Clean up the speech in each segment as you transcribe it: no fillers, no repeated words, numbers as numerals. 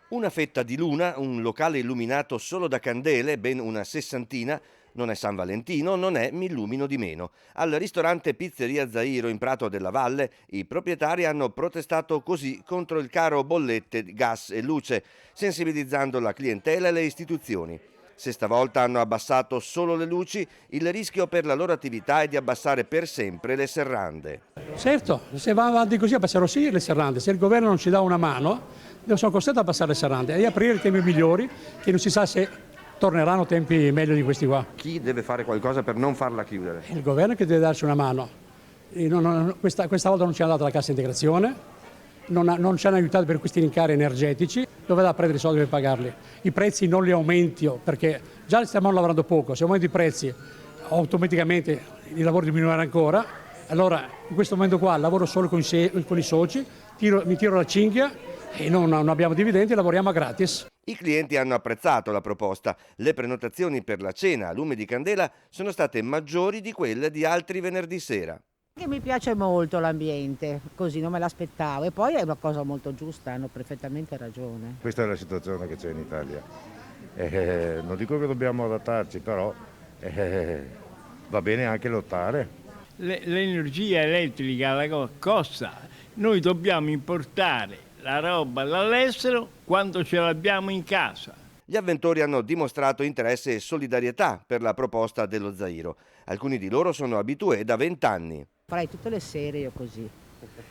Una fetta di luna, un locale illuminato solo da candele, ben una sessantina. Non è San Valentino, non è Mi illumino di meno. Al ristorante Pizzeria Zairo in Prato della Valle i proprietari hanno protestato così contro il caro bollette, gas e luce, sensibilizzando la clientela e le istituzioni. Se stavolta hanno abbassato solo le luci, il rischio per la loro attività è di abbassare per sempre le serrande. Certo, se va avanti così abbasserò sì le serrande, se il governo non ci dà una mano sono costretto a abbassare le serrande e aprire tempi migliori che non si sa se torneranno tempi meglio di questi qua. Chi deve fare qualcosa per non farla chiudere? È il governo che deve darci una mano. Questa volta non ci hanno dato la cassa integrazione, non ci hanno aiutato per questi rincari energetici, dove da prendere i soldi per pagarli? I prezzi non li aumento perché già stiamo lavorando poco, se aumento i prezzi automaticamente il lavoro diminuirà ancora. Allora in questo momento qua lavoro solo con i soci, mi tiro la cinghia e non abbiamo dividendi, lavoriamo a gratis. I clienti hanno apprezzato la proposta. Le prenotazioni per la cena a lume di candela sono state maggiori di quelle di altri venerdì sera. Mi piace molto l'ambiente, così non me l'aspettavo e poi è una cosa molto giusta, hanno perfettamente ragione. Questa è la situazione che c'è in Italia. Non dico che dobbiamo adattarci, però va bene anche lottare. L'energia elettrica costa, noi dobbiamo importare la roba dall'estero quando ce l'abbiamo in casa. Gli avventori hanno dimostrato interesse e solidarietà per la proposta dello Zairo. Alcuni di loro sono abitué da 20 anni. Farei tutte le sere io così,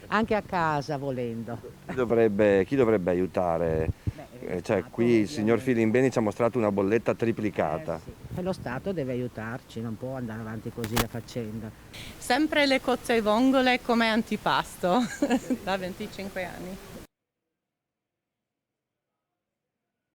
anche a casa volendo. Chi dovrebbe aiutare? Qui il signor Filimbeni ci ha mostrato una bolletta triplicata. Sì. E lo Stato deve aiutarci, non può andare avanti così la faccenda. Sempre le cozze e vongole come antipasto da 25 anni.